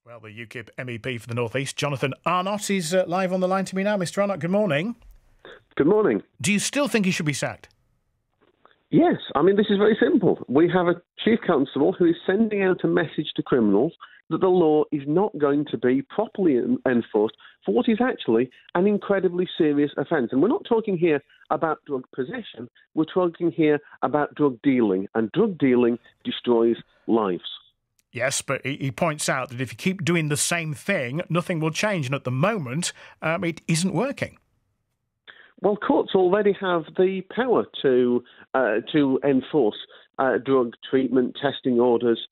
Well, the UKIP MEP for the North East, Jonathan Arnott, is live on the line to me now. Mr. Arnott, good morning. Good morning. Do you still think he should be sacked? Yes, I mean, this is very simple. We have a chief constable who is sending out a message to criminals that the law is not going to be properly enforced for what is actually an incredibly serious offence. And we're not talking here about drug possession, we're talking here about drug dealing, and drug dealing destroys lives. Yes, but he points out that if you keep doing the same thing, nothing will change. And at the moment, it isn't working. Well, courts already have the power to enforce drug treatment testing orders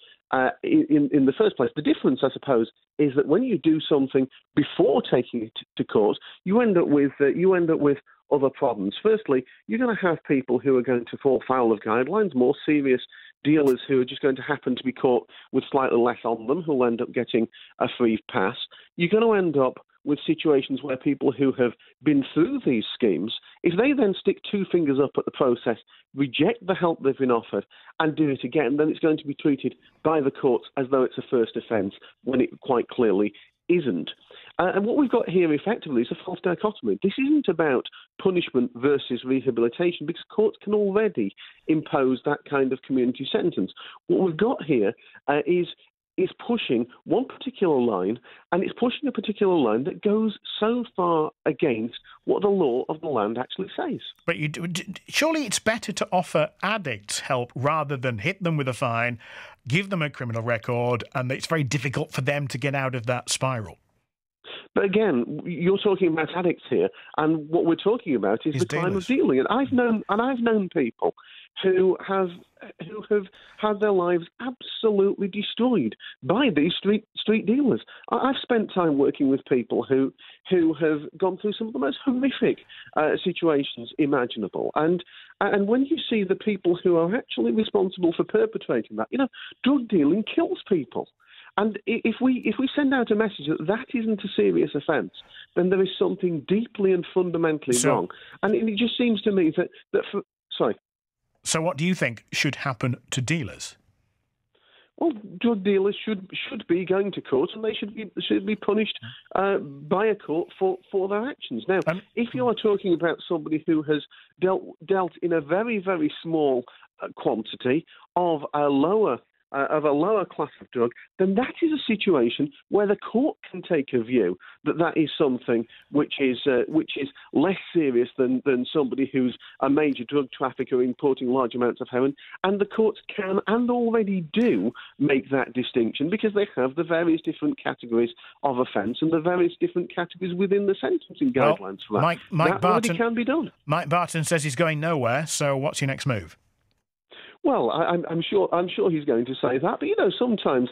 in the first place. The difference, I suppose, is that when you do something before taking it to court, you end up with other problems. Firstly, you're going to have people who are going to fall foul of guidelines, more serious dealers who are just going to happen to be caught with slightly less on them, who'll end up getting a free pass. You're going to end up with situations where people who have been through these schemes, if they then stick two fingers up at the process, reject the help they've been offered, and do it again, then it's going to be treated by the courts as though it's a first offence, when it quite clearly isn't. And what we've got here effectively is a false dichotomy. This isn't about punishment versus rehabilitation, because courts can already impose that kind of community sentence. What we've got here is pushing one particular line, and it's pushing a particular line that goes so far against what the law of the land actually says. But surely it's better to offer addicts help rather than hit them with a fine, give them a criminal record, and it's very difficult for them to get out of that spiral. But again, you're talking about addicts here, and what we're talking about is the crime of dealing. And I've known people who have had their lives absolutely destroyed by these street dealers. I've spent time working with people who have gone through some of the most horrific situations imaginable. And when you see the people who are actually responsible for perpetrating that, drug dealing kills people. And if we send out a message that isn't a serious offence, then there is something deeply and fundamentally wrong. And it just seems to me sorry. So what do you think should happen to dealers? Well, drug dealers should be going to court, and they should be punished by a court for their actions. Now, if you are talking about somebody who has dealt in a very, very small quantity of a lower class of drug, then that is a situation where the court can take a view that is something which is less serious than somebody who's a major drug trafficker importing large amounts of heroin, and the courts can and already do make that distinction because they have the various different categories of offence and the various different categories within the sentencing guidelines for that. Mike that Barton already can be done. Mike Barton says he's going nowhere. So what's your next move? Well, I'm sure he's going to say that, but sometimes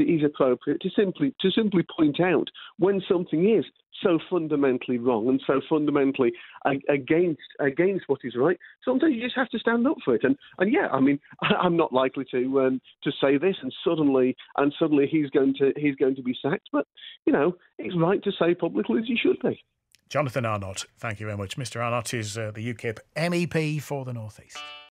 it is appropriate to simply point out when something is so fundamentally wrong and so fundamentally against what is right. Sometimes you just have to stand up for it. And yeah, I mean, I'm not likely to say this and suddenly he's going to be sacked. But it's right to say publicly as he should be. Jonathan Arnott, thank you very much. Mr. Arnott is the UKIP MEP for the North East.